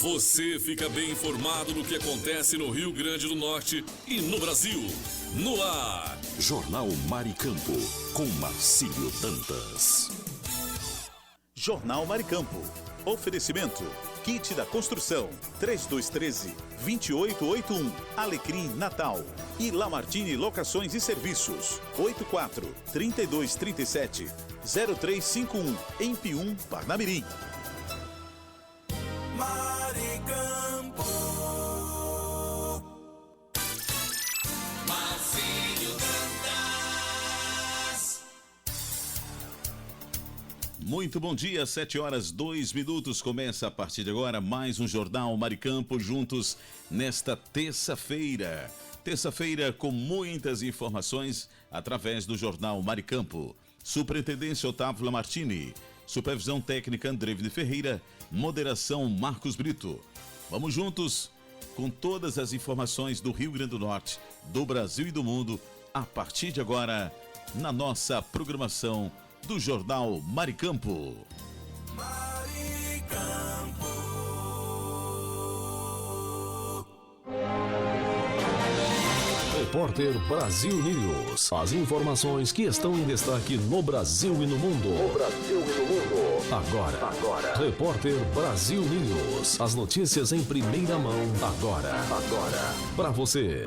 Você fica bem informado do que acontece no Rio Grande do Norte e no Brasil. No ar, Jornal Maricampo, com Marcílio Dantas. Jornal Maricampo. Oferecimento. Kit da Construção. 3213-2881. Alecrim Natal. E Lamartine Locações e Serviços. 84-3237-0351. Em Pium, Parnamirim. Maricampo. Marcílio Dantas. Muito bom dia, 7h02. Começa a partir de agora mais um Jornal Maricampo, juntos nesta terça-feira. Terça-feira com muitas informações através do Jornal Maricampo. Superintendência Otávio Lamartine. Supervisão técnica Andrevide Ferreira. Moderação Marcos Brito. Vamos juntos com todas as informações do Rio Grande do Norte, do Brasil e do mundo, a partir de agora, na nossa programação do Jornal Maricampo. Repórter Brasil News. As informações que estão em destaque no Brasil e no mundo. Agora. Repórter Brasil News. As notícias em primeira mão. Agora. Para você.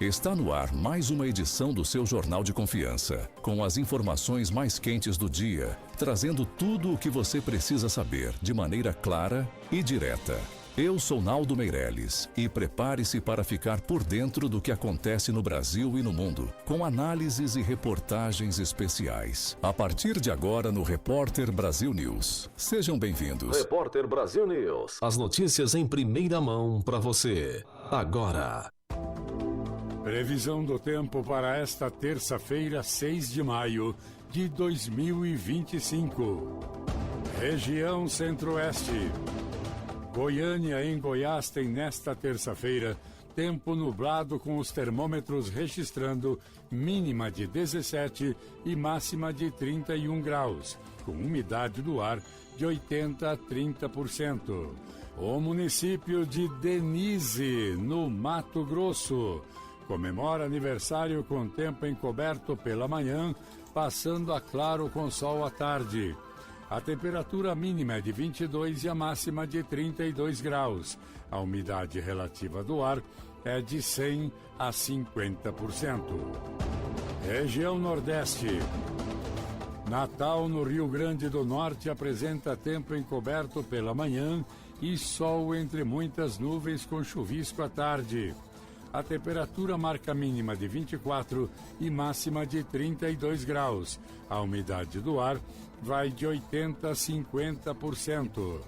Está no ar mais uma edição do seu Jornal de Confiança, com as informações mais quentes do dia, trazendo tudo o que você precisa saber de maneira clara e direta. Eu sou Naldo Meireles e prepare-se para ficar por dentro do que acontece no Brasil e no mundo, com análises e reportagens especiais. A partir de agora no Repórter Brasil News. Sejam bem-vindos. Repórter Brasil News. As notícias em primeira mão para você. Agora. Previsão do tempo para esta terça-feira, 6 de maio de 2025. Região Centro-Oeste. Goiânia, em Goiás, tem nesta terça-feira tempo nublado, com os termômetros registrando mínima de 17 e máxima de 31 graus, com umidade do ar de 80% a 30%. O município de Denise, no Mato Grosso, comemora aniversário com tempo encoberto pela manhã, passando a claro com sol à tarde. A temperatura mínima é de 22 e a máxima de 32 graus. A umidade relativa do ar é de 100 a 50%. Região Nordeste. Natal, no Rio Grande do Norte, apresenta tempo encoberto pela manhã e sol entre muitas nuvens com chuvisco à tarde. A temperatura marca mínima de 24 e máxima de 32 graus. A umidade do ar vai de 80% a 50%.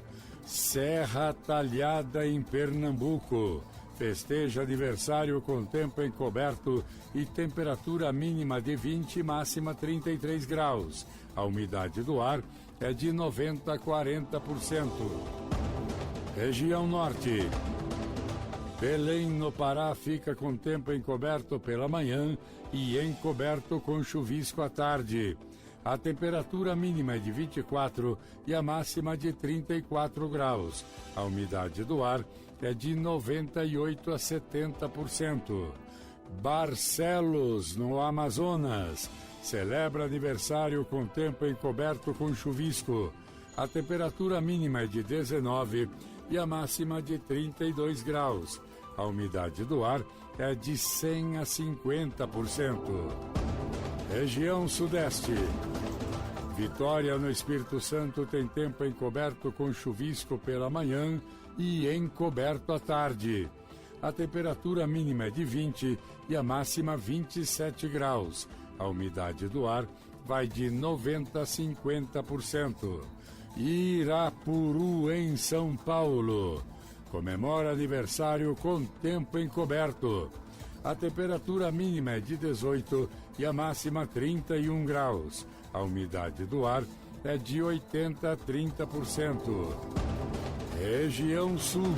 Serra Talhada, em Pernambuco. Festeja aniversário com tempo encoberto e temperatura mínima de 20 e máxima 33 graus. A umidade do ar é de 90% a 40%. Região Norte. Belém, no Pará, fica com tempo encoberto pela manhã e encoberto com chuvisco à tarde. A temperatura mínima é de 24 e a máxima de 34 graus. A umidade do ar é de 98% a 70%. Barcelos, no Amazonas, celebra aniversário com tempo encoberto com chuvisco. A temperatura mínima é de 19 e a máxima de 32 graus. A umidade do ar é de 100% a 50%. Região Sudeste. Vitória, no Espírito Santo, tem tempo encoberto com chuvisco pela manhã e encoberto à tarde. A temperatura mínima é de 20 e a máxima 27 graus. A umidade do ar vai de 90% a 50%. Irapuru, em São Paulo, comemora aniversário com tempo encoberto. A temperatura mínima é de 18 e a máxima 31 graus. A umidade do ar é de 80% a 30%. Região Sul.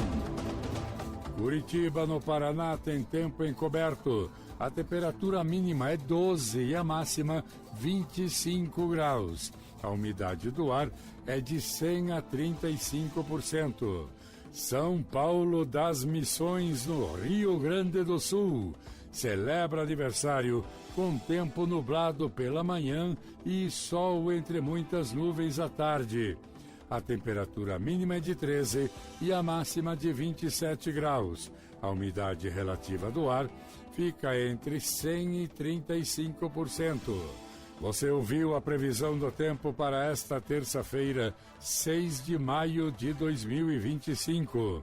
Curitiba, no Paraná, tem tempo encoberto. A temperatura mínima é 12 e a máxima 25 graus. A umidade do ar é de 100% a 35%. São Paulo das Missões, no Rio Grande do Sul, celebra aniversário com tempo nublado pela manhã e sol entre muitas nuvens à tarde. A temperatura mínima é de 13 e a máxima de 27 graus. A umidade relativa do ar fica entre 100% e 35%. Você ouviu a previsão do tempo para esta terça-feira, 6 de maio de 2025.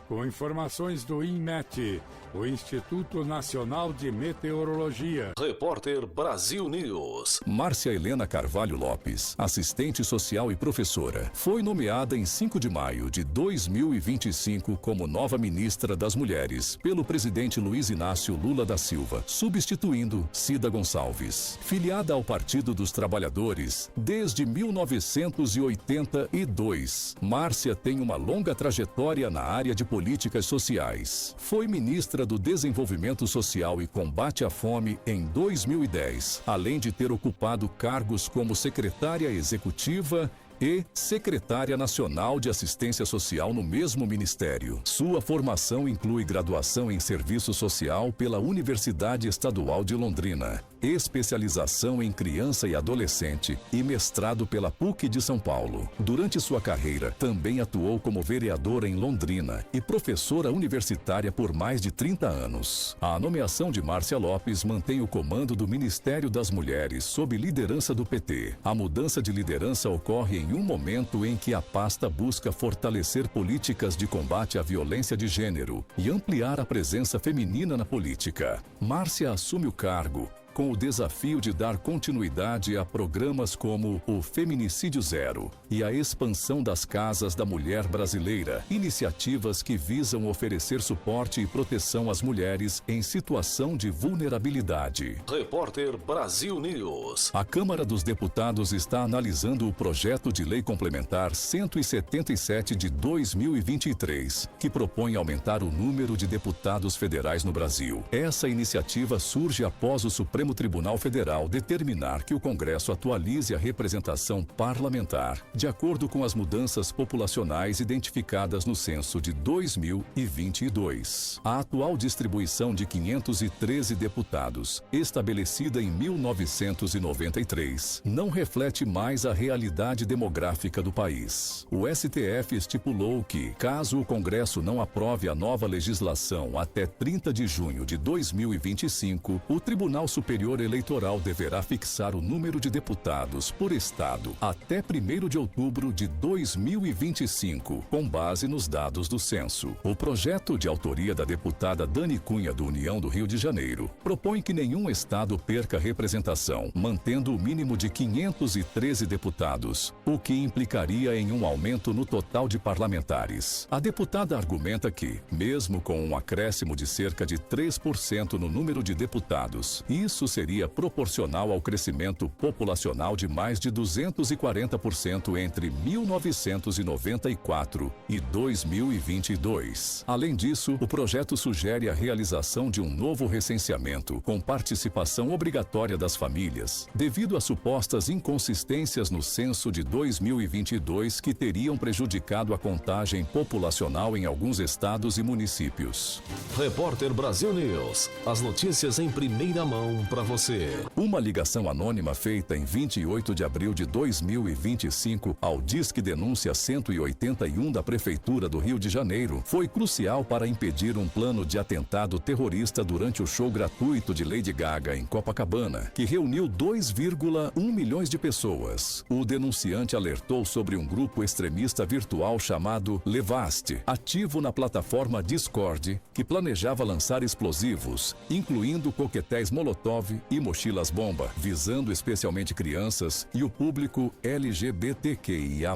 Com informações do INMET, o Instituto Nacional de Meteorologia. Repórter Brasil News. Márcia Helena Carvalho Lopes, assistente social e professora, foi nomeada em 5 de maio de 2025 como nova ministra das Mulheres pelo presidente Luiz Inácio Lula da Silva, substituindo Cida Gonçalves. Filiada ao Partido dos Trabalhadores desde 1982, Márcia tem uma longa trajetória na área de políticas sociais. Foi ministra do Desenvolvimento Social e Combate à Fome em 2010, além de ter ocupado cargos como secretária executiva e secretária nacional de assistência social no mesmo ministério. Sua formação inclui graduação em serviço social pela Universidade Estadual de Londrina, especialização em criança e adolescente e mestrado pela PUC de São Paulo. Durante sua carreira, também atuou como vereadora em Londrina e professora universitária por mais de 30 anos. A nomeação de Márcia Lopes mantém o comando do Ministério das Mulheres sob liderança do PT. A mudança de liderança ocorre em um momento em que a pasta busca fortalecer políticas de combate à violência de gênero e ampliar a presença feminina na política. Márcia assume o cargo com o desafio de dar continuidade a programas como o Feminicídio Zero e a expansão das Casas da Mulher Brasileira, iniciativas que visam oferecer suporte e proteção às mulheres em situação de vulnerabilidade. Repórter Brasil News. A Câmara dos Deputados está analisando o projeto de lei complementar 177 de 2023, que propõe aumentar o número de deputados federais no Brasil. Essa iniciativa surge após o Supremo Tribunal Federal determinar que o Congresso atualize a representação parlamentar, de acordo com as mudanças populacionais identificadas no censo de 2022. A atual distribuição de 513 deputados, estabelecida em 1993, não reflete mais a realidade demográfica do país. O STF estipulou que, caso o Congresso não aprove a nova legislação até 30 de junho de 2025, o Tribunal Superior Eleitoral deverá fixar o número de deputados por estado até 1º de outubro de 2025, com base nos dados do censo. O projeto, de autoria da deputada Dani Cunha, do União do Rio de Janeiro, propõe que nenhum estado perca representação, mantendo o mínimo de 513 deputados, o que implicaria em um aumento no total de parlamentares. A deputada argumenta que, mesmo com um acréscimo de cerca de 3% no número de deputados, isso seria proporcional ao crescimento populacional de mais de 240% entre 1994 e 2022. Além disso, o projeto sugere a realização de um novo recenseamento com participação obrigatória das famílias, devido a supostas inconsistências no censo de 2022 que teriam prejudicado a contagem populacional em alguns estados e municípios. Repórter Brasil News. As notícias em primeira mão para você. Uma ligação anônima feita em 28 de abril de 2025 ao Disque Denúncia 181 da Prefeitura do Rio de Janeiro foi crucial para impedir um plano de atentado terrorista durante o show gratuito de Lady Gaga em Copacabana, que reuniu 2,1 milhões de pessoas. O denunciante alertou sobre um grupo extremista virtual chamado Levast, ativo na plataforma Discord, que planejava lançar explosivos, incluindo coquetéis Molotov e mochilas-bomba, visando especialmente crianças e o público LGBTQIA+.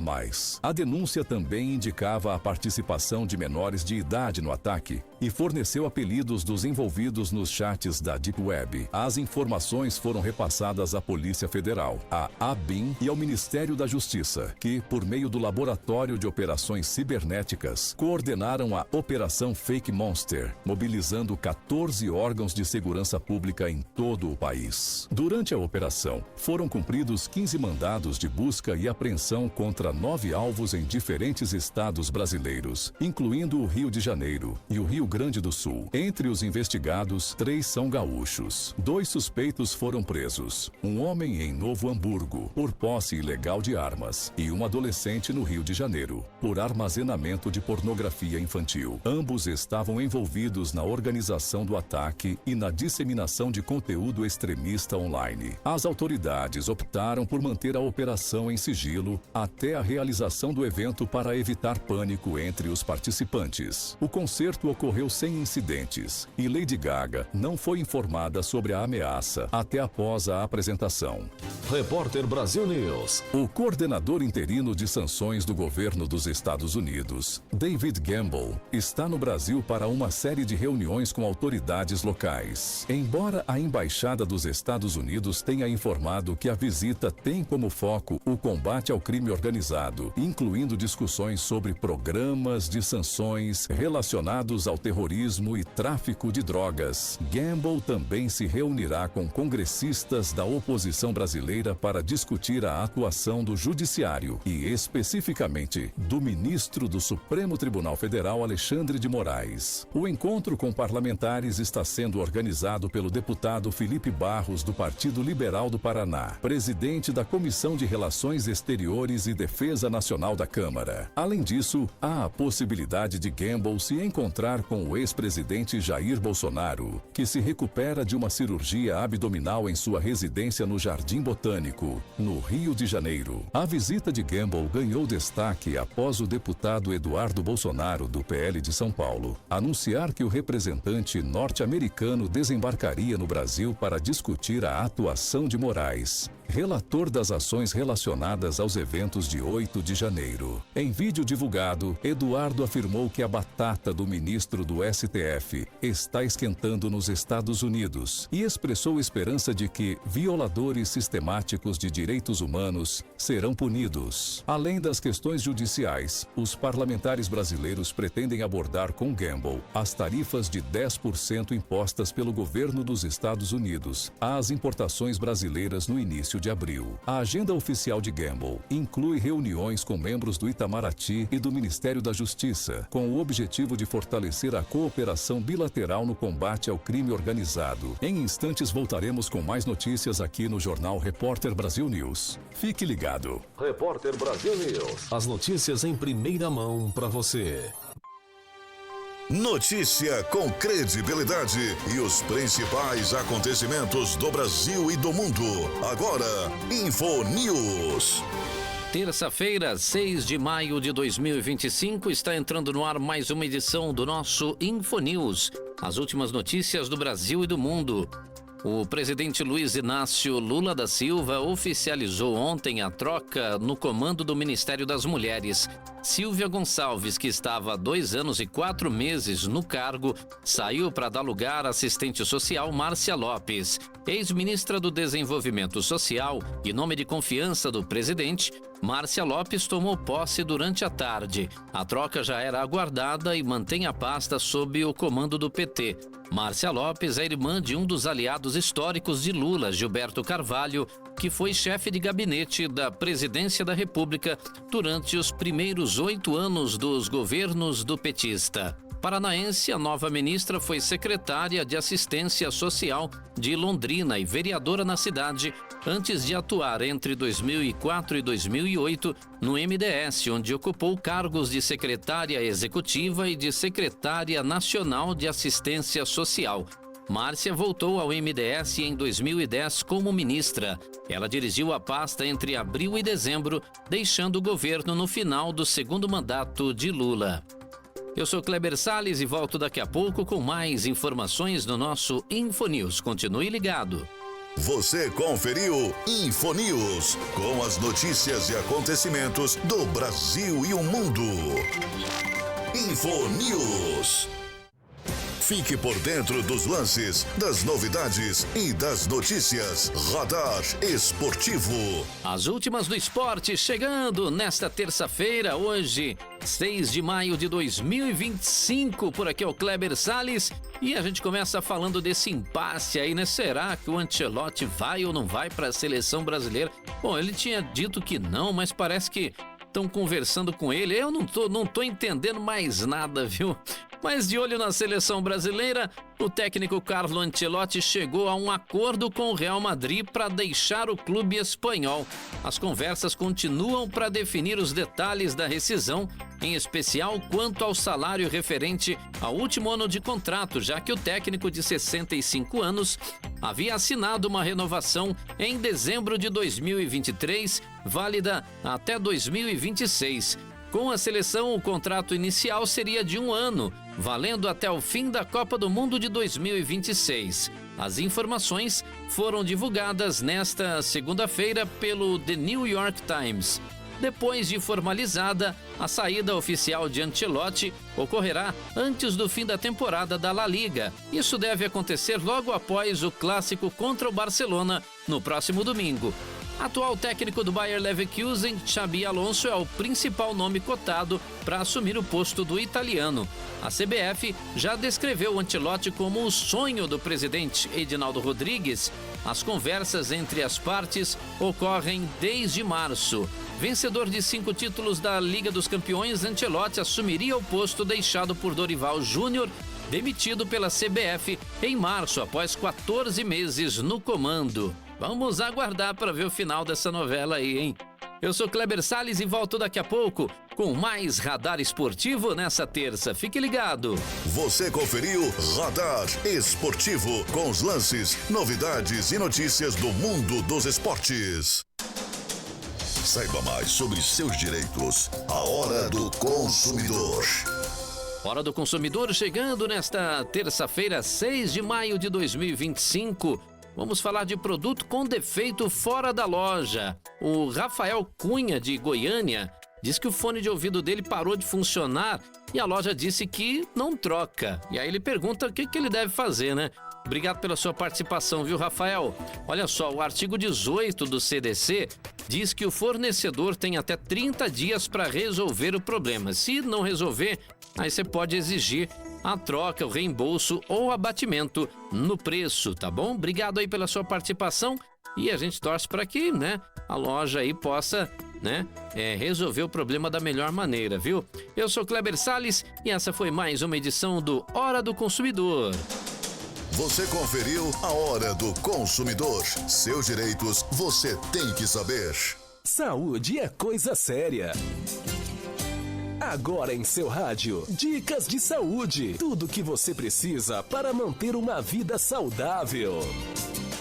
A denúncia também indicava a participação de menores de idade no ataque, e forneceu apelidos dos envolvidos nos chats da Deep Web. As informações foram repassadas à Polícia Federal, à ABIN e ao Ministério da Justiça, que, por meio do Laboratório de Operações Cibernéticas, coordenaram a Operação Fake Monster, mobilizando 14 órgãos de segurança pública em todo o país. Durante a operação, foram cumpridos 15 mandados de busca e apreensão contra 9 alvos em diferentes estados brasileiros, incluindo o Rio de Janeiro e o Rio Grande do Sul. Entre os investigados, 3 são gaúchos. 2 suspeitos foram presos. Um homem em Novo Hamburgo, por posse ilegal de armas, e um adolescente no Rio de Janeiro, por armazenamento de pornografia infantil. Ambos estavam envolvidos na organização do ataque e na disseminação de conteúdo extremista online. As autoridades optaram por manter a operação em sigilo até a realização do evento para evitar pânico entre os participantes. O concerto ocorreu sem incidentes e Lady Gaga não foi informada sobre a ameaça até após a apresentação. Repórter Brasil News. O coordenador interino de sanções do governo dos Estados Unidos, David Gamble, está no Brasil para uma série de reuniões com autoridades locais. Embora a Embaixada dos Estados Unidos tenha informado que a visita tem como foco o combate ao crime organizado, incluindo discussões sobre programas de sanções relacionados ao terrorismo e tráfico de drogas, Gamble também se reunirá com congressistas da oposição brasileira para discutir a atuação do Judiciário e, especificamente, do ministro do Supremo Tribunal Federal, Alexandre de Moraes. O encontro com parlamentares está sendo organizado pelo deputado Felipe Barros, do Partido Liberal do Paraná, presidente da Comissão de Relações Exteriores e Defesa Nacional da Câmara. Além disso, há a possibilidade de Gamble se encontrar com o ex-presidente Jair Bolsonaro, que se recupera de uma cirurgia abdominal em sua residência no Jardim Botânico, no Rio de Janeiro. A visita de Gamble ganhou destaque após o deputado Eduardo Bolsonaro, do PL de São Paulo, anunciar que o representante norte-americano desembarcaria no Brasil para discutir a atuação de Moraes, relator das ações relacionadas aos eventos de 8 de janeiro. Em vídeo divulgado, Eduardo afirmou que a batata do ministro do STF está esquentando nos Estados Unidos e expressou esperança de que violadores sistemáticos de direitos humanos serão punidos. Além das questões judiciais, os parlamentares brasileiros pretendem abordar com Gamble as tarifas de 10% impostas pelo governo dos Estados Unidos às importações brasileiras no início de abril. A agenda oficial de Gamble inclui reuniões com membros do Itamaraty e do Ministério da Justiça, com o objetivo de fortalecer a cooperação bilateral no combate ao crime organizado. Em instantes voltaremos com mais notícias aqui no Jornal Repórter Brasil News. Fique ligado. Repórter Brasil News. As notícias em primeira mão para você. Notícia com credibilidade e os principais acontecimentos do Brasil e do mundo. Agora, Info News. Terça-feira, 6 de maio de 2025, está entrando no ar mais uma edição do nosso Info News. As últimas notícias do Brasil e do mundo. O presidente Luiz Inácio Lula da Silva oficializou ontem a troca no comando do Ministério das Mulheres. Silvia Gonçalves, que estava há 2 anos e 4 meses no cargo, saiu para dar lugar à assistente social Márcia Lopes. Ex-ministra do Desenvolvimento Social e nome de confiança do presidente, Márcia Lopes tomou posse durante a tarde. A troca já era aguardada e mantém a pasta sob o comando do PT. Márcia Lopes é irmã de um dos aliados históricos de Lula, Gilberto Carvalho, que foi chefe de gabinete da Presidência da República durante os primeiros 8 anos dos governos do petista. Paranaense, a nova ministra foi secretária de Assistência Social de Londrina e vereadora na cidade, antes de atuar entre 2004 e 2008 no MDS, onde ocupou cargos de secretária executiva e de secretária nacional de Assistência Social. Márcia voltou ao MDS em 2010 como ministra. Ela dirigiu a pasta entre abril e dezembro, deixando o governo no final do segundo mandato de Lula. Eu sou Kleber Salles e volto daqui a pouco com mais informações no nosso Infonews. Continue ligado. Você conferiu Infonews, com as notícias e acontecimentos do Brasil e o mundo. Infonews. Fique por dentro dos lances, das novidades e das notícias. Radar Esportivo. As últimas do esporte chegando nesta terça-feira, hoje, 6 de maio de 2025. Por aqui é o Kleber Salles e a gente começa falando desse impasse aí, né? Será que o Ancelotti vai ou não vai para a seleção brasileira? Bom, ele tinha dito que não, mas parece que estão conversando com ele. Eu não tô entendendo mais nada, viu? Mas de olho na seleção brasileira, o técnico Carlo Ancelotti chegou a um acordo com o Real Madrid para deixar o clube espanhol. As conversas continuam para definir os detalhes da rescisão, em especial quanto ao salário referente ao último ano de contrato, já que o técnico de 65 anos havia assinado uma renovação em dezembro de 2023, válida até 2026. Com a seleção, o contrato inicial seria de 1 ano, valendo até o fim da Copa do Mundo de 2026. As informações foram divulgadas nesta segunda-feira pelo The New York Times. Depois de formalizada, a saída oficial de Ancelotti ocorrerá antes do fim da temporada da La Liga. Isso deve acontecer logo após o clássico contra o Barcelona, no próximo domingo. Atual técnico do Bayer Leverkusen, Xabi Alonso, é o principal nome cotado para assumir o posto do italiano. A CBF já descreveu Ancelotti como o sonho do presidente Edinaldo Rodrigues. As conversas entre as partes ocorrem desde março. Vencedor de 5 títulos da Liga dos Campeões, Ancelotti assumiria o posto deixado por Dorival Júnior, demitido pela CBF em março, após 14 meses no comando. Vamos aguardar para ver o final dessa novela aí, hein? Eu sou Kleber Salles e volto daqui a pouco com mais Radar Esportivo nessa terça. Fique ligado. Você conferiu Radar Esportivo com os lances, novidades e notícias do mundo dos esportes. Saiba mais sobre seus direitos. A Hora do Consumidor. Hora do Consumidor chegando nesta terça-feira, 6 de maio de 2025. Vamos falar de produto com defeito fora da loja. O Rafael Cunha, de Goiânia, diz que o fone de ouvido dele parou de funcionar e a loja disse que não troca. E aí ele pergunta o que ele deve fazer, né? Obrigado pela sua participação, viu, Rafael? Olha só, o artigo 18 do CDC diz que o fornecedor tem até 30 dias para resolver o problema. Se não resolver, aí você pode exigir a troca, o reembolso ou abatimento no preço, tá bom? Obrigado aí pela sua participação e a gente torce para que, né, a loja aí possa, né, resolver o problema da melhor maneira, viu? Eu sou Kleber Salles e essa foi mais uma edição do Hora do Consumidor. Você conferiu a Hora do Consumidor. Seus direitos você tem que saber. Saúde é coisa séria. Agora em seu rádio, dicas de saúde. Tudo o que você precisa para manter uma vida saudável.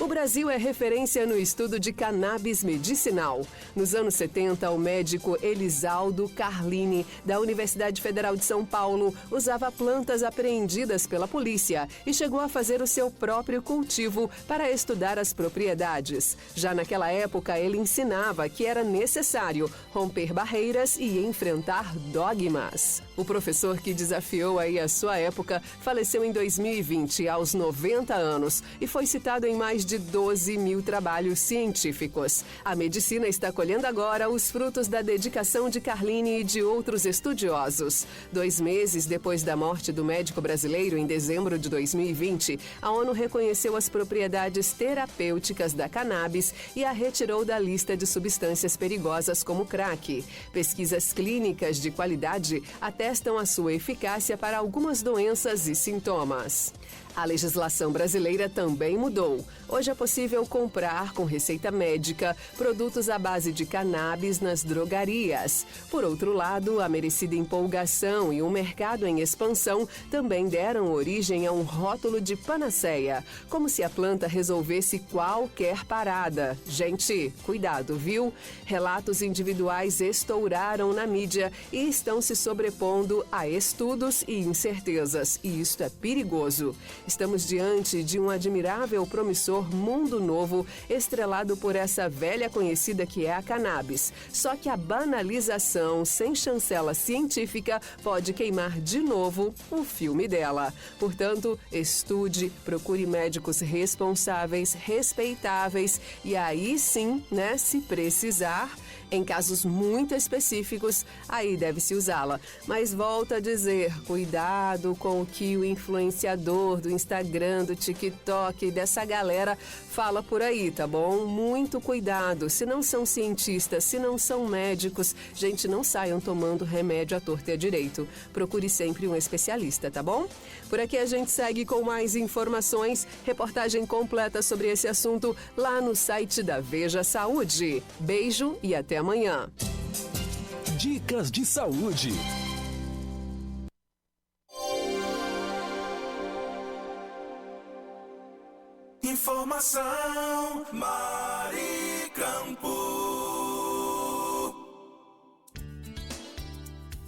O Brasil é referência no estudo de cannabis medicinal. Nos anos 70, o médico Elisaldo Carlini, da Universidade Federal de São Paulo, usava plantas apreendidas pela polícia e chegou a fazer o seu próprio cultivo para estudar as propriedades. Já naquela época, ele ensinava que era necessário romper barreiras e enfrentar dogmas. O professor que desafiou aí a sua época faleceu em 2020, aos 90 anos, e foi citado em mais de 12 mil trabalhos científicos. A medicina está colhendo agora os frutos da dedicação de Carlini e de outros estudiosos. 2 meses depois da morte do médico brasileiro, em dezembro de 2020, a ONU reconheceu as propriedades terapêuticas da cannabis e a retirou da lista de substâncias perigosas como crack. Pesquisas clínicas de qualidade atestam a sua eficácia para algumas doenças e sintomas. A legislação brasileira também mudou. Hoje é possível comprar com receita médica produtos à base de cannabis nas drogarias. Por outro lado, a merecida empolgação e um mercado em expansão também deram origem a um rótulo de panaceia, como se a planta resolvesse qualquer parada. Gente, cuidado, viu? Relatos individuais estouraram na mídia e estão se sobrepondo a estudos e incertezas, e isto é perigoso. Estamos diante de um admirável, promissor mundo novo, estrelado por essa velha conhecida que é a cannabis. Só que a banalização sem chancela científica pode queimar de novo o filme dela. Portanto, estude, procure médicos responsáveis, respeitáveis e aí sim, né, se precisar, em casos muito específicos, aí deve-se usá-la. Mas volto a dizer, cuidado com o que o influenciador do Instagram, do TikTok, dessa galera fala por aí, tá bom? Muito cuidado. Se não são cientistas, se não são médicos, gente, não saiam tomando remédio à torta e à direito. Procure sempre um especialista, tá bom? Por aqui a gente segue com mais informações, reportagem completa sobre esse assunto lá no site da Veja Saúde. Beijo e até amanhã. Dicas de saúde. Informação Maricampo.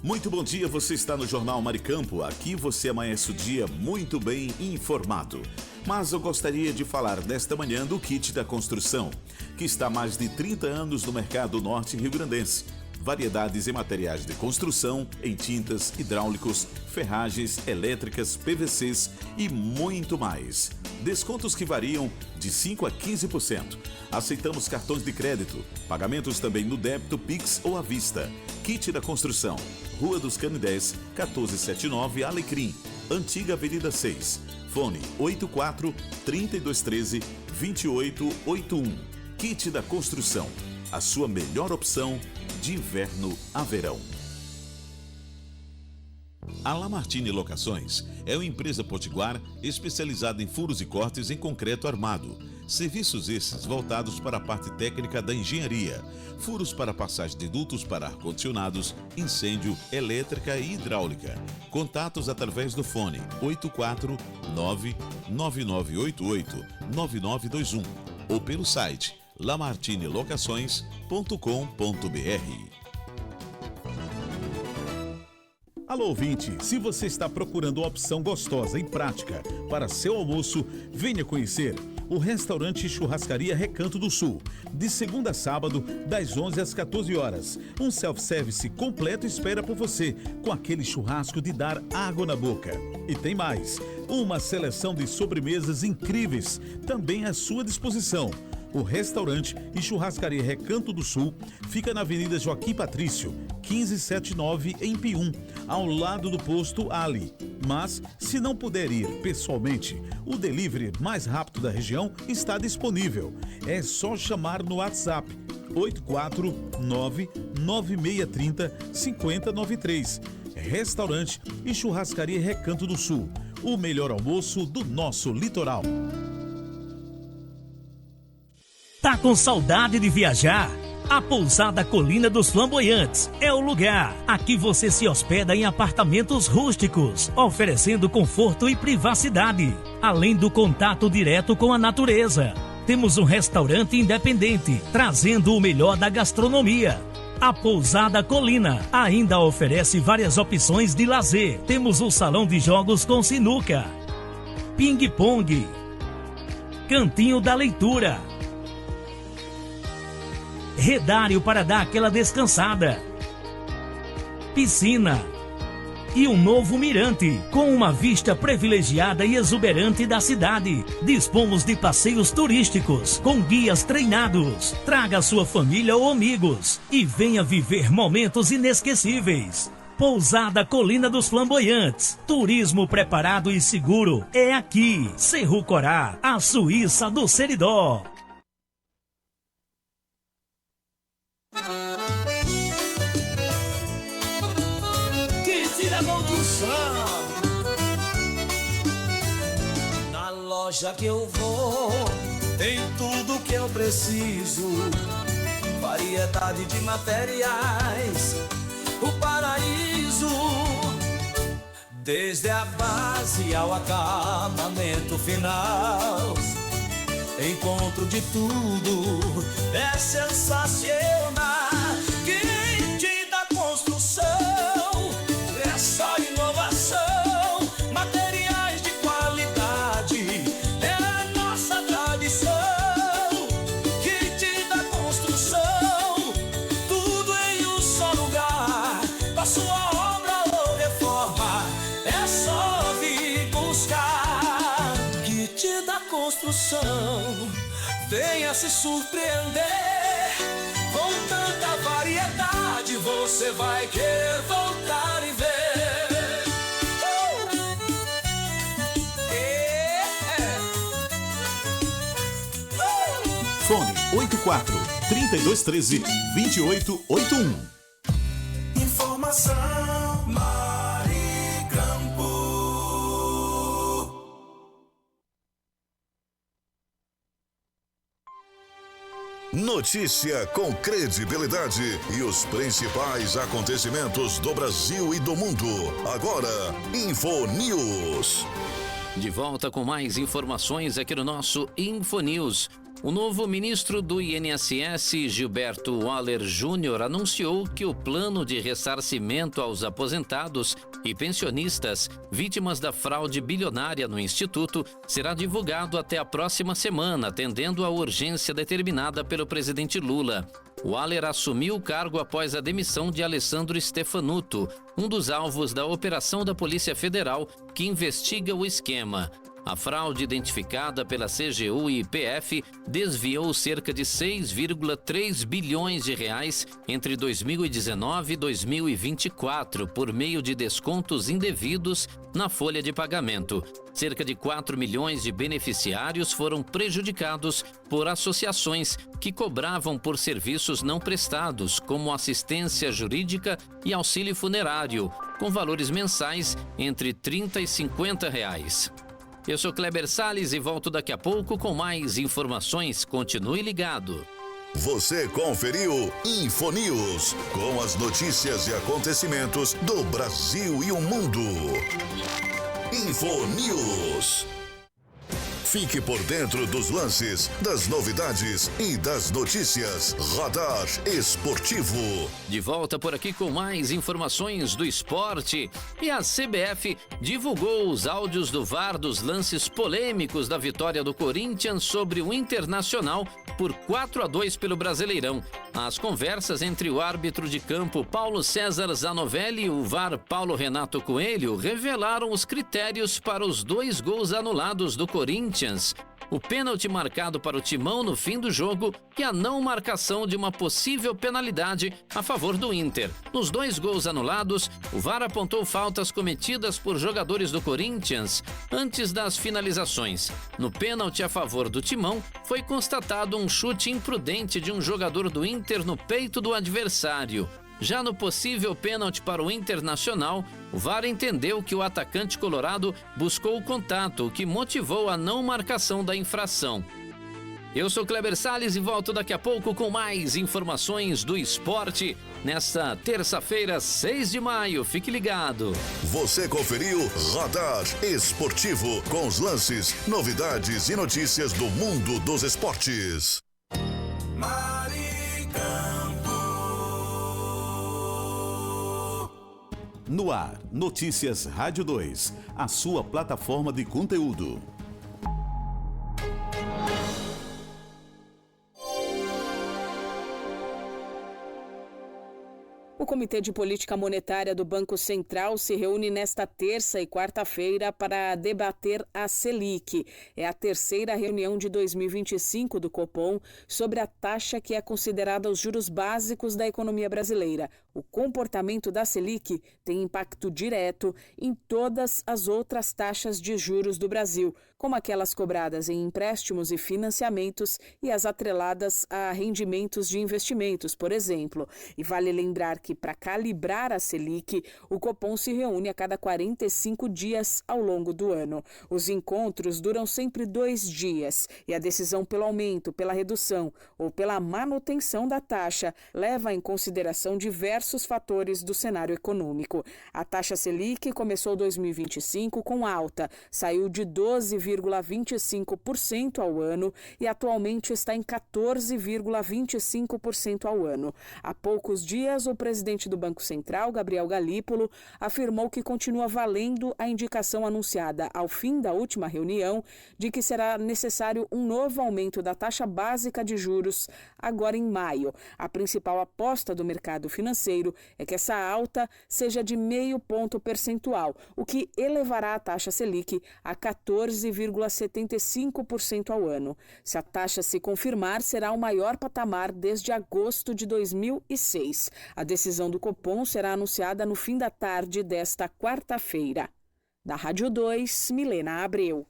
Muito bom dia, você está no Jornal Maricampo. Aqui você amanhece o dia muito bem informado. Mas eu gostaria de falar desta manhã do kit da construção, que está há mais de 30 anos no mercado norte rio-grandense. Variedades em materiais de construção, em tintas, hidráulicos, ferragens, elétricas, PVCs e muito mais. Descontos que variam de 5% a 15%. Aceitamos cartões de crédito, pagamentos também no débito, Pix ou à vista. Kit da construção, Rua dos Canidés, 1479, Alecrim, Antiga Avenida 6. Fone 84-3213-2881. Kit da construção, a sua melhor opção de inverno a verão. A Lamartine Locações é uma empresa potiguar especializada em furos e cortes em concreto armado. Serviços esses voltados para a parte técnica da engenharia. Furos para passagem de dutos para ar-condicionados, incêndio, elétrica e hidráulica. Contatos através do fone 849-9988-9921 ou pelo site lamartinelocações.com.br. Alô, ouvinte, se você está procurando uma opção gostosa e prática para seu almoço, venha conhecer o restaurante Churrascaria Recanto do Sul, de segunda a sábado, das 11 às 14 horas. Um self-service completo espera por você, com aquele churrasco de dar água na boca. E tem mais, uma seleção de sobremesas incríveis, também à sua disposição. O restaurante e churrascaria Recanto do Sul fica na Avenida Joaquim Patrício, 1579, em Pium, ao lado do posto Ali. Mas, se não puder ir pessoalmente, o delivery mais rápido da região está disponível. É só chamar no WhatsApp 849-9630-5093. Restaurante e churrascaria Recanto do Sul, o melhor almoço do nosso litoral. Tá com saudade de viajar? A Pousada Colina dos Flamboyantes é o lugar. Aqui você se hospeda em apartamentos rústicos, oferecendo conforto e privacidade, além do contato direto com a natureza. Temos um restaurante independente, trazendo o melhor da gastronomia. A Pousada Colina ainda oferece várias opções de lazer. Temos o salão de jogos com sinuca, ping-pong, cantinho da leitura, redário para dar aquela descansada, piscina e um novo mirante com uma vista privilegiada e exuberante da cidade. Dispomos de passeios turísticos com guias treinados. Traga sua família ou amigos e venha viver momentos inesquecíveis. Pousada Colina dos Flamboyantes. Turismo preparado e seguro é aqui. Cerro Corá, a Suíça do Seridó. Kit da construção. Na loja que eu vou, tem tudo que eu preciso. Variedade de materiais, o paraíso. Desde a base ao acabamento final, encontro de tudo, é sensacional. Kit da construção, é só inovação, materiais de qualidade. solução. Venha se surpreender. Com tanta variedade, você vai querer voltar e ver. Fone 84-3213-2881. Informação Maricampo. Notícia com credibilidade e os principais acontecimentos do Brasil e do mundo. Agora, InfoNews. De volta com mais informações aqui no nosso InfoNews. O novo ministro do INSS, Gilberto Waller Júnior, anunciou que o plano de ressarcimento aos aposentados e pensionistas vítimas da fraude bilionária no Instituto será divulgado até a próxima semana, atendendo à urgência determinada pelo presidente Lula. Waller assumiu o cargo após a demissão de Alessandro Stefanuto, um dos alvos da operação da Polícia Federal que investiga o esquema. A fraude identificada pela CGU e IPF desviou cerca de 6,3 bilhões de reais entre 2019 e 2024 por meio de descontos indevidos na folha de pagamento. Cerca de 4 milhões de beneficiários foram prejudicados por associações que cobravam por serviços não prestados, como assistência jurídica e auxílio funerário, com valores mensais entre R$ 30 e R$ 50. Eu sou Kleber Salles e volto daqui a pouco com mais informações. Continue ligado. Você conferiu InfoNews, com as notícias e acontecimentos do Brasil e o mundo. InfoNews. Fique por dentro dos lances, das novidades e das notícias. Radar Esportivo. De volta por aqui com mais informações do esporte. E a CBF divulgou os áudios do VAR dos lances polêmicos da vitória do Corinthians sobre o Internacional por 4-2 pelo Brasileirão. As conversas entre o árbitro de campo Paulo César Zanovelli e o VAR Paulo Renato Coelho revelaram os critérios para os 2 gols anulados do Corinthians. O pênalti marcado para o Timão no fim do jogo e a não marcação de uma possível penalidade a favor do Inter. Nos 2 gols anulados, o VAR apontou faltas cometidas por jogadores do Corinthians antes das finalizações. No pênalti a favor do Timão, foi constatado um chute imprudente de um jogador do Inter no peito do adversário. Já no possível pênalti para o Internacional, o VAR entendeu que o atacante colorado buscou o contato, o que motivou a não marcação da infração. Eu sou Kleber Salles e volto daqui a pouco com mais informações do esporte nesta terça-feira, 6 de maio. Fique ligado. Você conferiu Radar Esportivo, com os lances, novidades e notícias do mundo dos esportes. No ar, Notícias Rádio 2, a sua plataforma de conteúdo. O Comitê de Política Monetária do Banco Central se reúne nesta terça e quarta-feira para debater a Selic. É a terceira reunião de 2025 do Copom sobre a taxa que é considerada os juros básicos da economia brasileira. O comportamento da Selic tem impacto direto em todas as outras taxas de juros do Brasil, como aquelas cobradas em empréstimos e financiamentos e as atreladas a rendimentos de investimentos, por exemplo. E vale lembrar que, para calibrar a Selic, o Copom se reúne a cada 45 dias ao longo do ano. Os encontros duram sempre 2 dias e a decisão pelo aumento, pela redução ou pela manutenção da taxa leva em consideração diversos fatores do cenário econômico. A taxa Selic começou 2025 com alta, saiu de 12,25% ao ano e atualmente está em 14,25% ao ano. Há poucos dias, o presidente do Banco Central, Gabriel Galípolo, afirmou que continua valendo a indicação anunciada ao fim da última reunião de que será necessário um novo aumento da taxa básica de juros agora em maio. A principal aposta do mercado financeiro é que essa alta seja de 0,5 ponto percentual, o que elevará a taxa Selic a 14,25%. 4,75% ao ano. Se a taxa se confirmar, será o maior patamar desde agosto de 2006. A decisão do Copom será anunciada no fim da tarde desta quarta-feira. Da Rádio 2, Milena Abreu.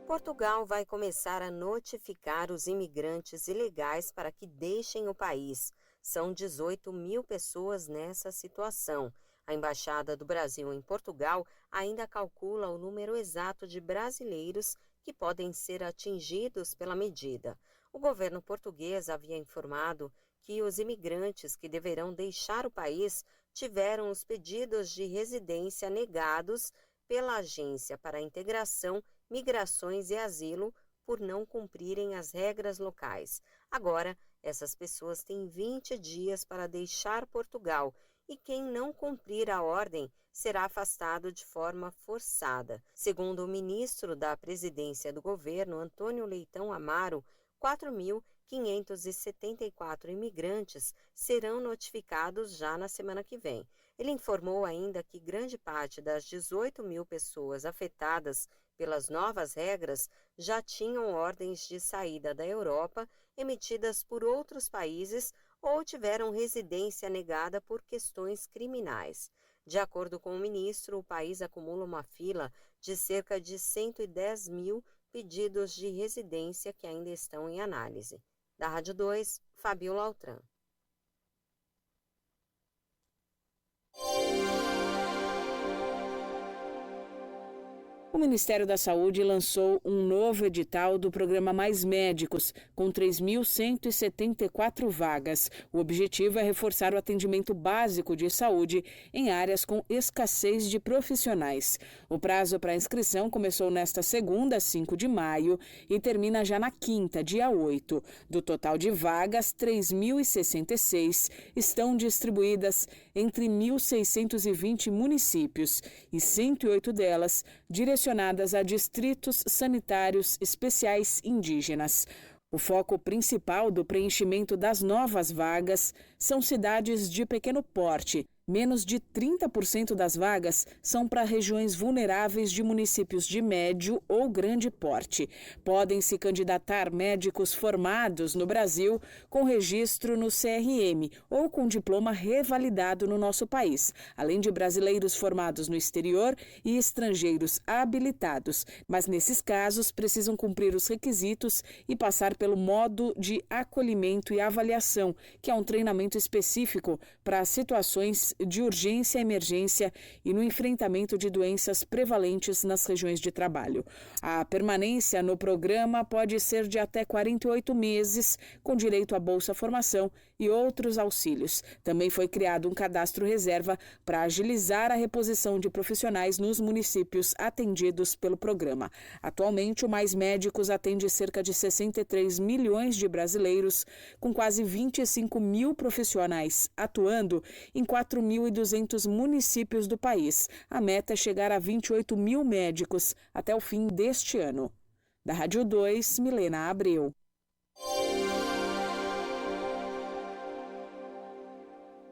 Portugal vai começar a notificar os imigrantes ilegais para que deixem o país. São 18 mil pessoas nessa situação. A Embaixada do Brasil em Portugal ainda calcula o número exato de brasileiros que podem ser atingidos pela medida. O governo português havia informado que os imigrantes que deverão deixar o país tiveram os pedidos de residência negados pela Agência para a Integração, Migrações e Asilo por não cumprirem as regras locais. Agora, essas pessoas têm 20 dias para deixar Portugal e quem não cumprir a ordem será afastado de forma forçada. Segundo o ministro da Presidência do Governo, Antônio Leitão Amaro, 4.574 imigrantes serão notificados já na semana que vem. Ele informou ainda que grande parte das 18 mil pessoas afetadas pelas novas regras já tinham ordens de saída da Europa emitidas por outros países ou tiveram residência negada por questões criminais. De acordo com o ministro, o país acumula uma fila de cerca de 110 mil pedidos de residência que ainda estão em análise. Da Rádio 2, Fabiola Altran. O Ministério da Saúde lançou um novo edital do programa Mais Médicos, com 3.174 vagas. O objetivo é reforçar o atendimento básico de saúde em áreas com escassez de profissionais. O prazo para inscrição começou nesta segunda, 5 de maio, e termina já na quinta, dia 8. Do total de vagas, 3.066 estão distribuídas entre 1.620 municípios e 108 delas direcionadas a distritos sanitários especiais indígenas. O foco principal do preenchimento das novas vagas são cidades de pequeno porte. Menos de 30% das vagas são para regiões vulneráveis de municípios de médio ou grande porte. Podem se candidatar médicos formados no Brasil com registro no CRM ou com diploma revalidado no nosso país, além de brasileiros formados no exterior e estrangeiros habilitados. Mas nesses casos precisam cumprir os requisitos e passar pelo modo de acolhimento e avaliação, que é um treinamento específico para situações de urgência e emergência e no enfrentamento de doenças prevalentes nas regiões de trabalho. A permanência no programa pode ser de até 48 meses, com direito à Bolsa Formação e outros auxílios. Também foi criado um cadastro reserva para agilizar a reposição de profissionais nos municípios atendidos pelo programa. Atualmente, o Mais Médicos atende cerca de 63 milhões de brasileiros, com quase 25 mil profissionais atuando em 4.200 municípios do país. A meta é chegar a 28 mil médicos até o fim deste ano. Da Rádio 2, Milena Abreu.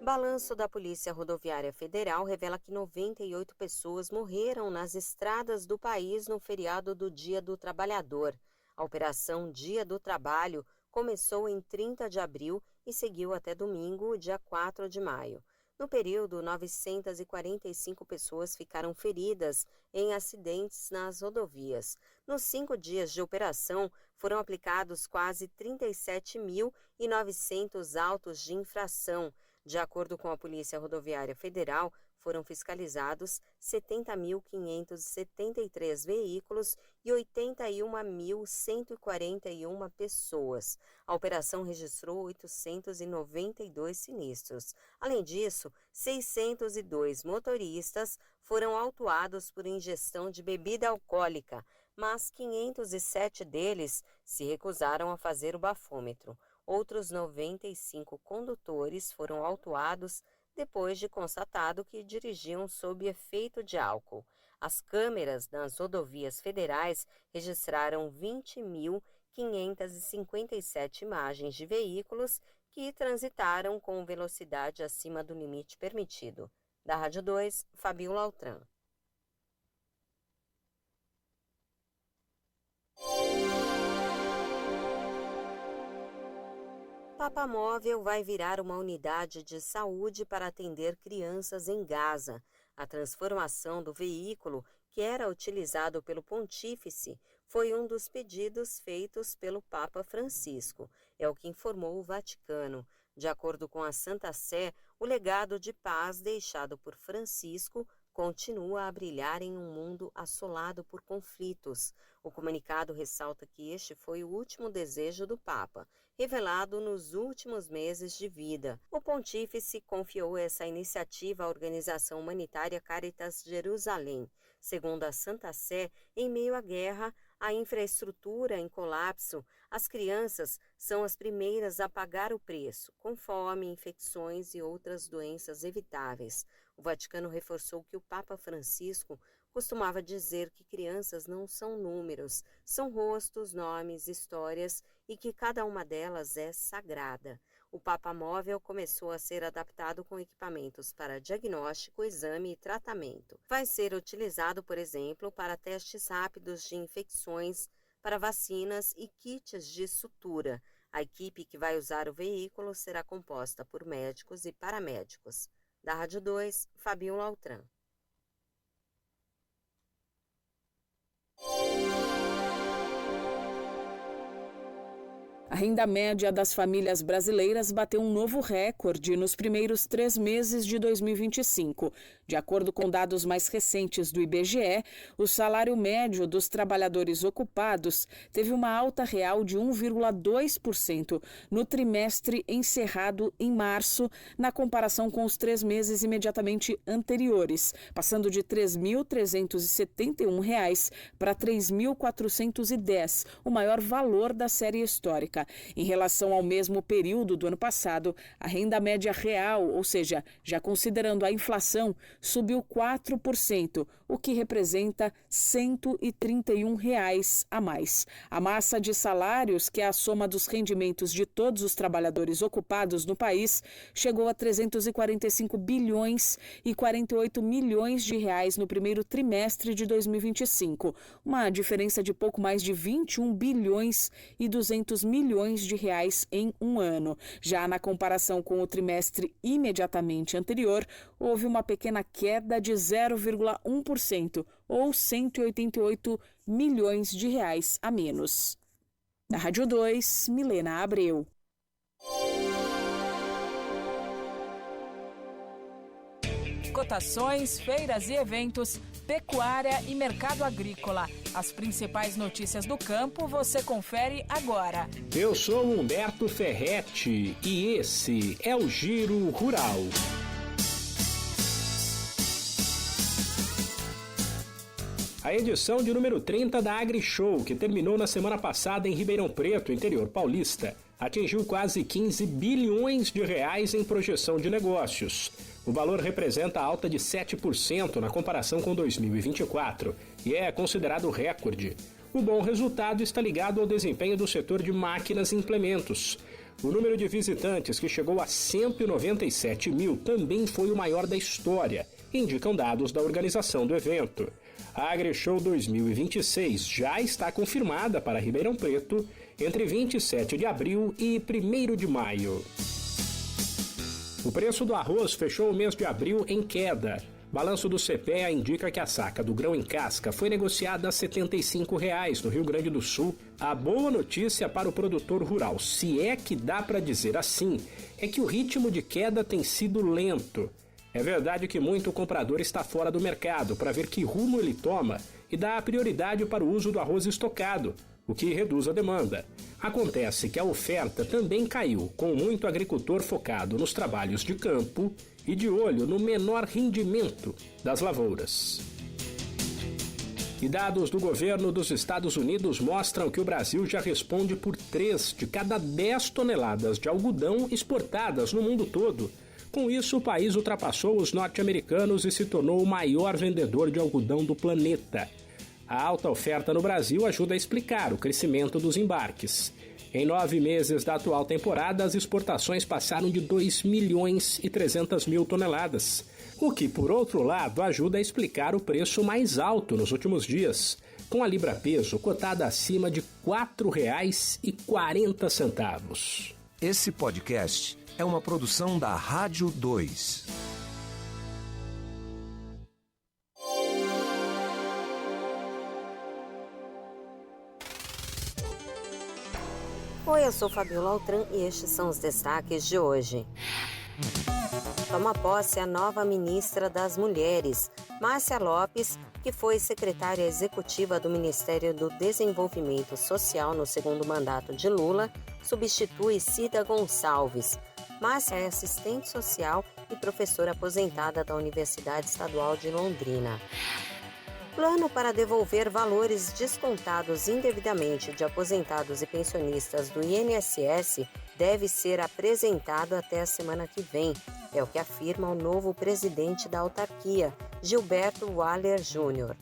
Balanço da Polícia Rodoviária Federal revela que 98 pessoas morreram nas estradas do país no feriado do Dia do Trabalhador. A Operação Dia do Trabalho começou em 30 de abril e seguiu até domingo, dia 4 de maio. No período, 945 pessoas ficaram feridas em acidentes nas rodovias. Nos 5 dias de operação, foram aplicados quase 37.900 autos de infração. De acordo com a Polícia Rodoviária Federal, foram fiscalizados 70.573 veículos e 81.141 pessoas. A operação registrou 892 sinistros. Além disso, 602 motoristas foram autuados por ingestão de bebida alcoólica, mas 507 deles se recusaram a fazer o bafômetro. Outros 95 condutores foram autuados depois de constatado que dirigiam sob efeito de álcool. As câmeras nas rodovias federais registraram 20.557 imagens de veículos que transitaram com velocidade acima do limite permitido. Da Rádio 2, Fabiola Altran. Papa Móvel vai virar uma unidade de saúde para atender crianças em Gaza. A transformação do veículo, que era utilizado pelo Pontífice, foi um dos pedidos feitos pelo Papa Francisco. É o que informou o Vaticano. De acordo com a Santa Sé, o legado de paz deixado por Francisco continua a brilhar em um mundo assolado por conflitos. O comunicado ressalta que este foi o último desejo do Papa, revelado nos últimos meses de vida. O Pontífice confiou essa iniciativa à organização humanitária Caritas Jerusalém. Segundo a Santa Sé, em meio à guerra, a infraestrutura em colapso, as crianças são as primeiras a pagar o preço, com fome, infecções e outras doenças evitáveis. O Vaticano reforçou que o Papa Francisco costumava dizer que crianças não são números, são rostos, nomes, histórias e que cada uma delas é sagrada. O Papa Móvel começou a ser adaptado com equipamentos para diagnóstico, exame e tratamento. Vai ser utilizado, por exemplo, para testes rápidos de infecções, para vacinas e kits de sutura. A equipe que vai usar o veículo será composta por médicos e paramédicos. Da Rádio 2, Fabiola Altran. A renda média das famílias brasileiras bateu um novo recorde nos primeiros 3 meses de 2025. De acordo com dados mais recentes do IBGE, o salário médio dos trabalhadores ocupados teve uma alta real de 1,2% no trimestre encerrado em março, na comparação com os 3 meses imediatamente anteriores, passando de R$ 3.371 para R$ 3.410, o maior valor da série histórica. Em relação ao mesmo período do ano passado, a renda média real, ou seja, já considerando a inflação, subiu 4%, o que representa R$ 131 a mais. A massa de salários, que é a soma dos rendimentos de todos os trabalhadores ocupados no país, chegou a 345 bilhões e 48 milhões de reais no primeiro trimestre de 2025, uma diferença de pouco mais de 21 bilhões e 200 milhões de reais em um ano. Já na comparação com o trimestre imediatamente anterior, houve uma pequena queda de 0,1%, ou 188 milhões de reais a menos. Da Rádio 2, Milena Abreu. Cotações, feiras e eventos, pecuária e mercado agrícola. As principais notícias do campo você confere agora. Eu sou Humberto Ferretti e esse é o Giro Rural. A edição de número 30 da AgriShow, que terminou na semana passada em Ribeirão Preto, interior paulista, atingiu quase 15 bilhões de reais em projeção de negócios. O valor representa alta de 7% na comparação com 2024 e é considerado recorde. O bom resultado está ligado ao desempenho do setor de máquinas e implementos. O número de visitantes, que chegou a 197 mil, também foi o maior da história, indicam dados da organização do evento. A AgriShow 2026 já está confirmada para Ribeirão Preto entre 27 de abril e 1º de maio. O preço do arroz fechou o mês de abril em queda. Balanço do CPEA indica que a saca do grão em casca foi negociada a R$ 75 no Rio Grande do Sul. A boa notícia para o produtor rural, se é que dá para dizer assim, é que o ritmo de queda tem sido lento. É verdade que muito comprador está fora do mercado para ver que rumo ele toma e dá prioridade para o uso do arroz estocado, o que reduz a demanda. Acontece que a oferta também caiu, com muito agricultor focado nos trabalhos de campo e de olho no menor rendimento das lavouras. E dados do governo dos Estados Unidos mostram que o Brasil já responde por 3 de cada 10 toneladas de algodão exportadas no mundo todo. Com isso, o país ultrapassou os norte-americanos e se tornou o maior vendedor de algodão do planeta. A alta oferta no Brasil ajuda a explicar o crescimento dos embarques. Em 9 meses da atual temporada, as exportações passaram de 2 milhões e 300 mil toneladas. o que, por outro lado, ajuda a explicar o preço mais alto nos últimos dias, com a libra-peso cotada acima de R$ 4,40. Esse podcast é uma produção da Rádio 2. Oi, eu sou Fabiola Altran e estes são os destaques de hoje. Toma posse a nova ministra das Mulheres, Márcia Lopes, que foi secretária executiva do Ministério do Desenvolvimento Social no segundo mandato de Lula, substitui Cida Gonçalves. Márcia é assistente social e professora aposentada da Universidade Estadual de Londrina. Plano para devolver valores descontados indevidamente de aposentados e pensionistas do INSS deve ser apresentado até a semana que vem. É o que afirma o novo presidente da autarquia, Gilberto Waller Júnior.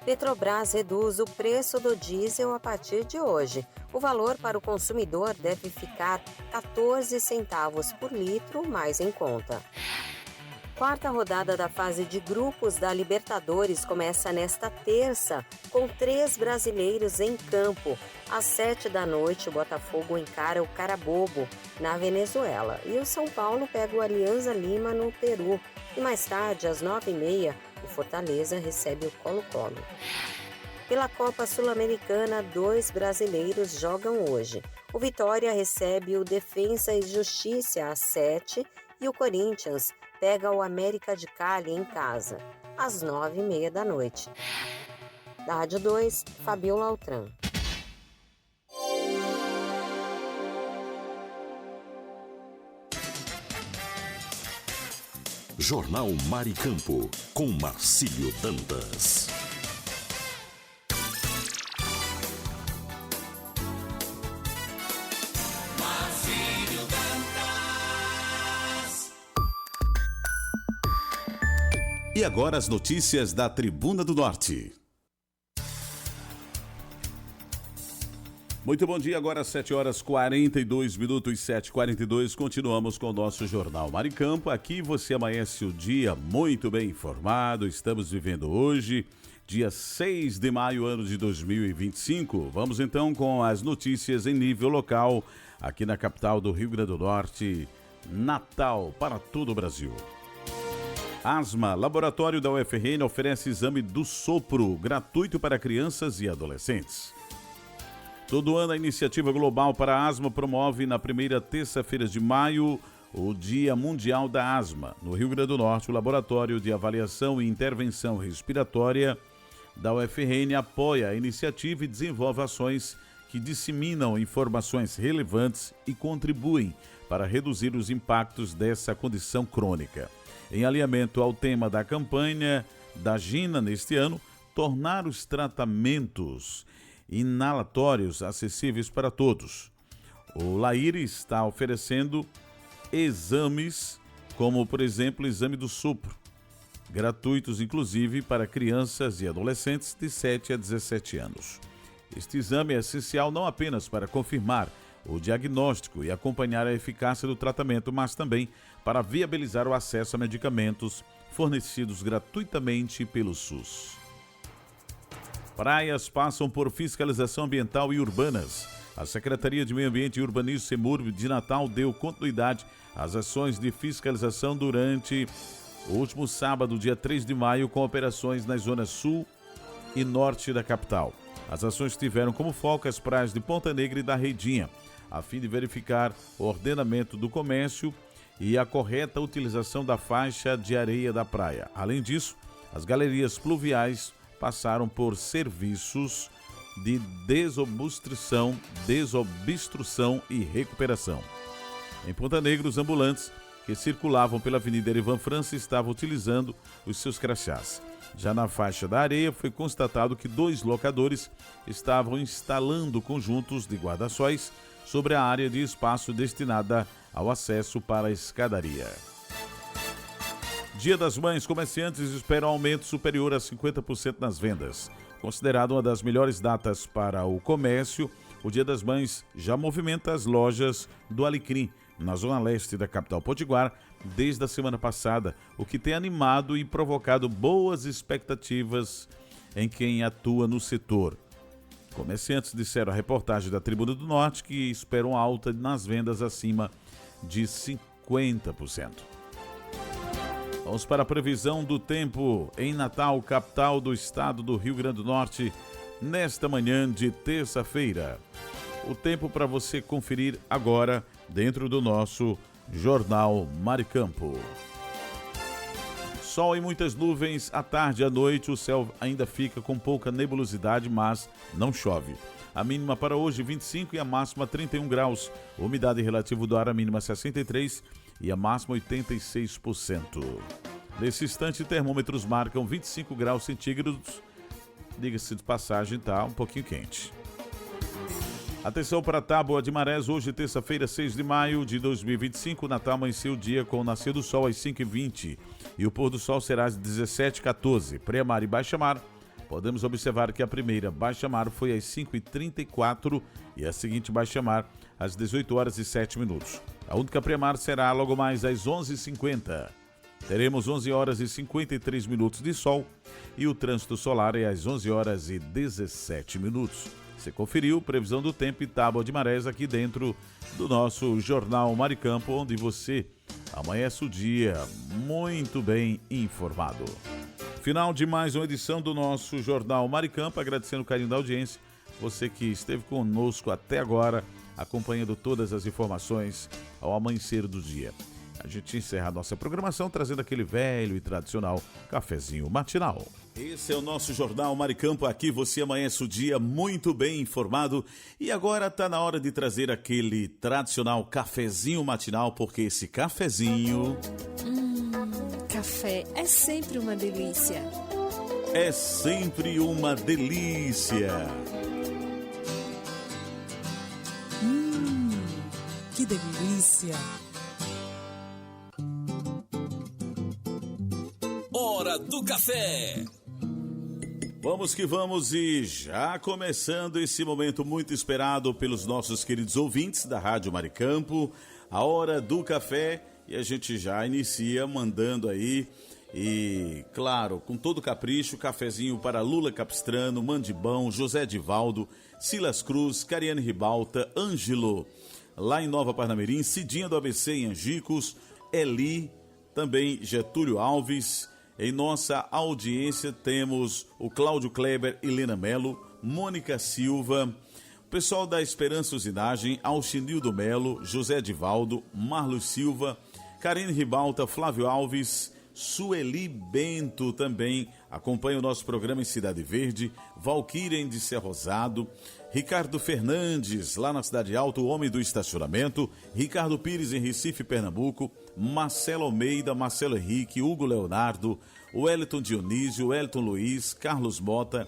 Petrobras reduz o preço do diesel a partir de hoje. O valor para o consumidor deve ficar 14 centavos por litro mais em conta. Quarta rodada da fase de grupos da Libertadores começa nesta terça, com 3 brasileiros em campo. Às 7h, o Botafogo encara o Carabobo, na Venezuela, e o São Paulo pega o Alianza Lima, no Peru. E mais tarde, às 9h30, o Fortaleza recebe o Colo-Colo. Pela Copa Sul-Americana, 2 brasileiros jogam hoje. O Vitória recebe o Defensa e Justiça às 7h e o Corinthians pega o América de Cali em casa, às 9h30. Da Rádio 2, Fabiola Altran. Jornal Maricampo, com Marcílio Dantas. E agora as notícias da Tribuna do Norte. Muito bom dia, agora 7h42, 7h42, continuamos com o nosso Jornal Maricampo. Aqui você amanhece o dia muito bem informado. Estamos vivendo hoje, dia 6 de maio, ano de 2025. Vamos então com as notícias em nível local, aqui na capital do Rio Grande do Norte, Natal, para todo o Brasil. Asma, laboratório da UFRN oferece exame do sopro, gratuito para crianças e adolescentes. Todo ano, a Iniciativa Global para a Asma promove na primeira terça-feira de maio o Dia Mundial da Asma. No Rio Grande do Norte, o Laboratório de Avaliação e Intervenção Respiratória da UFRN apoia a iniciativa e desenvolve ações que disseminam informações relevantes e contribuem para reduzir os impactos dessa condição crônica. Em alinhamento ao tema da campanha da GINA neste ano, tornar os tratamentos inalatórios acessíveis para todos. O LAIRE está oferecendo exames como, por exemplo, o exame do sopro, gratuitos inclusive para crianças e adolescentes de 7 a 17 anos. Este exame é essencial não apenas para confirmar o diagnóstico e acompanhar a eficácia do tratamento, mas também para viabilizar o acesso a medicamentos fornecidos gratuitamente pelo SUS. Praias passam por fiscalização ambiental e urbanas. A Secretaria de Meio Ambiente e Urbanismo Semurb de Natal deu continuidade às ações de fiscalização durante o último sábado, dia 3 de maio, com operações nas zonas sul e norte da capital. As ações tiveram como foco as praias de Ponta Negra e da Redinha, a fim de verificar o ordenamento do comércio e a correta utilização da faixa de areia da praia. Além disso, as galerias pluviais passaram por serviços de desobstrução e recuperação. Em Ponta Negra, os ambulantes que circulavam pela Avenida Erivan França estavam utilizando os seus crachás. Já na faixa da areia, foi constatado que 2 locadores estavam instalando conjuntos de guarda-sóis sobre a área de espaço destinada ao acesso para a escadaria. Dia das Mães, comerciantes esperam aumento superior a 50% nas vendas. Considerado uma das melhores datas para o comércio, o Dia das Mães já movimenta as lojas do Alecrim, na zona leste da capital potiguar, desde a semana passada, o que tem animado e provocado boas expectativas em quem atua no setor. Comerciantes disseram à reportagem da Tribuna do Norte que esperam alta nas vendas acima de 50%. Vamos para a previsão do tempo em Natal, capital do estado do Rio Grande do Norte, nesta manhã de terça-feira. O tempo para você conferir agora dentro do nosso Jornal Maricampo. Sol e muitas nuvens à tarde e à noite, o céu ainda fica com pouca nebulosidade, mas não chove. A mínima para hoje 25 e a máxima 31 graus. A umidade relativa do ar, a mínima 63 e a máxima 86%. Nesse instante, termômetros marcam 25 graus centígrados. Diga-se de passagem, está um pouquinho quente. Atenção para a Tábua de Marés, hoje terça-feira, 6 de maio de 2025, Natal amanheceu o dia com o nascer do sol às 5h20 e o pôr do sol será às 17h14. Pré-mar e baixa-mar, podemos observar que a primeira baixa-mar foi às 5h34 e a seguinte baixa-mar às 18h07. A única pré-mar será logo mais às 11h50. Teremos 11h53 de sol e o trânsito solar é às 11h17. Você conferiu previsão do tempo e Tábua de Marés aqui dentro do nosso Jornal Maricampo, onde você amanhece o dia muito bem informado. Final de mais uma edição do nosso Jornal Maricampo, agradecendo o carinho da audiência, você que esteve conosco até agora, acompanhando todas as informações ao amanhecer do dia. A gente encerra a nossa programação trazendo aquele velho e tradicional cafezinho matinal. Esse é o nosso Jornal Maricampo, aqui você amanhece o dia muito bem informado e agora está na hora de trazer aquele tradicional cafezinho matinal, porque esse cafezinho... Café é sempre uma delícia. É sempre uma delícia. Que delícia. Hora do café. Vamos que vamos e já começando esse momento muito esperado pelos nossos queridos ouvintes da Rádio Maricampo, a Hora do Café, e a gente já inicia mandando aí, e claro, com todo capricho, cafezinho para Lula Capistrano, Mandibão, José Divaldo, Silas Cruz, Cariane Ribalta, Ângelo, lá em Nova Parnamirim, Cidinha do ABC em Angicos, Eli, também Getúlio Alves. Em nossa audiência temos o Cláudio Kleber, Helena Melo, Mônica Silva, o pessoal da Esperança Usinagem, Alchinildo Melo, José Divaldo, Marlos Silva, Karine Ribalta, Flávio Alves, Sueli Bento também acompanha o nosso programa em Cidade Verde, Valquíria de Ser Rosado, Ricardo Fernandes, lá na Cidade Alta, o homem do estacionamento, Ricardo Pires em Recife, Pernambuco, Marcelo Almeida, Marcelo Henrique, Hugo Leonardo, Wellington Dionísio, Wellington Luiz, Carlos Mota,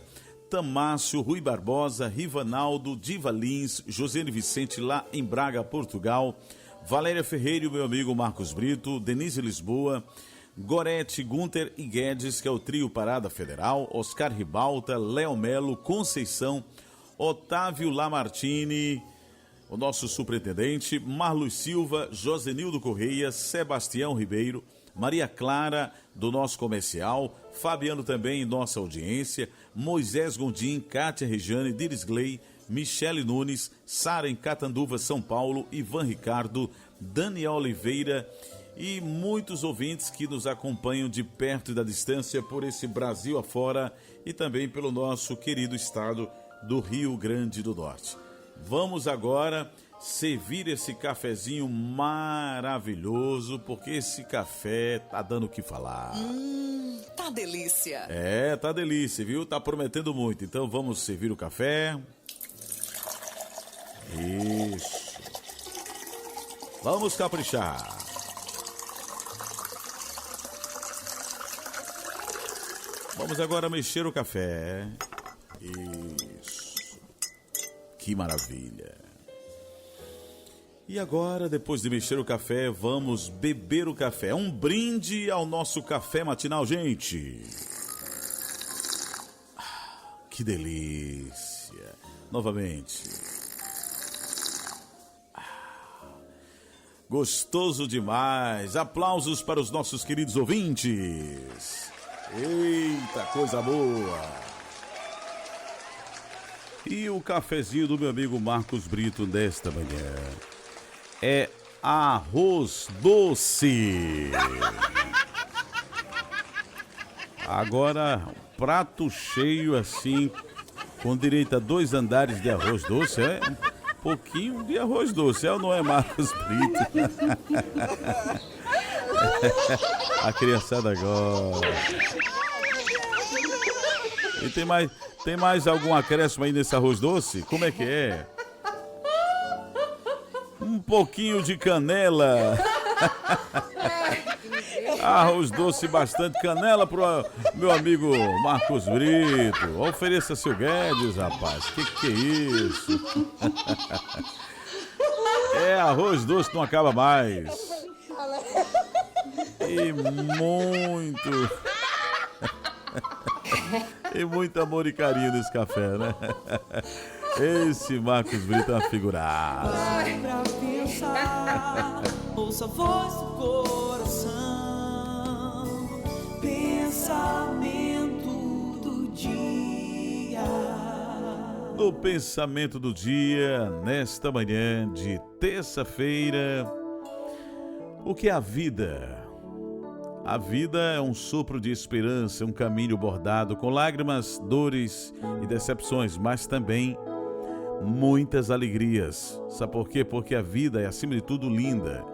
Tamácio, Rui Barbosa, Rivanaldo, Diva Lins, José Vicente lá em Braga, Portugal, Valéria Ferreira e o meu amigo Marcos Brito, Denise Lisboa, Gorete, Gunter e Guedes, que é o trio Parada Federal, Oscar Ribalta, Léo Melo, Conceição, Otávio Lamartine, o nosso superintendente, Marlos Silva, Josenildo Correia, Sebastião Ribeiro, Maria Clara, do nosso comercial, Fabiano também em nossa audiência, Moisés Gondim, Kátia Rejane, Diris Gley, Michele Nunes, Sara em Catanduva, São Paulo, Ivan Ricardo, Daniel Oliveira e muitos ouvintes que nos acompanham de perto e da distância por esse Brasil afora e também pelo nosso querido estado do Rio Grande do Norte. Vamos agora servir esse cafezinho maravilhoso, porque esse café tá dando o que falar. Tá delícia. É, tá delícia, viu? Tá prometendo muito. Então vamos servir o café. Isso. Vamos caprichar. Vamos agora mexer o café. Isso. Que maravilha. E agora, depois de mexer o café, vamos beber o café. Um brinde ao nosso café matinal, gente. Que delícia. Novamente. Gostoso demais. Aplausos para os nossos queridos ouvintes. Eita, coisa boa. E o cafezinho do meu amigo Marcos Brito desta manhã é arroz doce. Agora, prato cheio assim, com direito a 2 andares de arroz doce, é um pouquinho de arroz doce, é ou não é, Marcos Brito? A criançada gosta. E tem mais algum acréscimo aí nesse arroz doce? Como é que é? Um pouquinho de canela. Arroz doce, bastante canela pro meu amigo Marcos Brito. Ofereça seu Guedes, rapaz. Que é isso? É, arroz doce não acaba mais. E muito... E muito amor e carinho nesse café, né? Esse Marcos Brito é uma figuraça. Pra pensar, ouça a voz do coração. Pensamento do dia. No pensamento do dia, nesta manhã de terça-feira, o que é a vida? A vida é um sopro de esperança, um caminho bordado com lágrimas, dores e decepções, mas também muitas alegrias. Sabe por quê? Porque a vida é, acima de tudo, linda.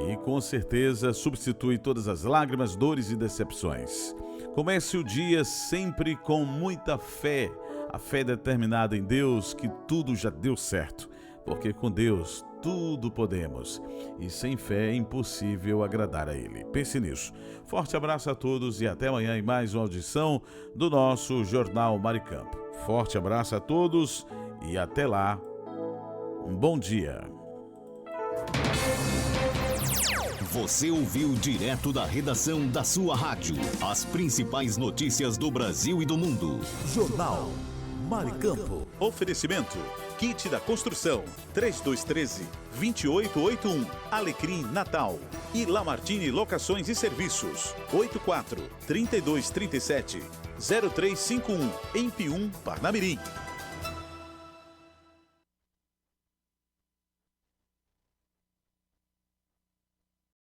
E com certeza substitui todas as lágrimas, dores e decepções. Comece o dia sempre com muita fé. A fé determinada em Deus, que tudo já deu certo. Porque com Deus tudo podemos. E sem fé é impossível agradar a Ele. Pense nisso. Forte abraço a todos e até amanhã em mais uma audição do nosso Jornal Maricampo. Forte abraço a todos e até lá. Um bom dia. Você ouviu direto da redação da sua rádio as principais notícias do Brasil e do mundo. Jornal Maricampo. Oferecimento. Kit da Construção. 3213-2881. Alecrim Natal. E Lamartine Locações e Serviços. 84-3237-0351. Em Pium, Parnamirim.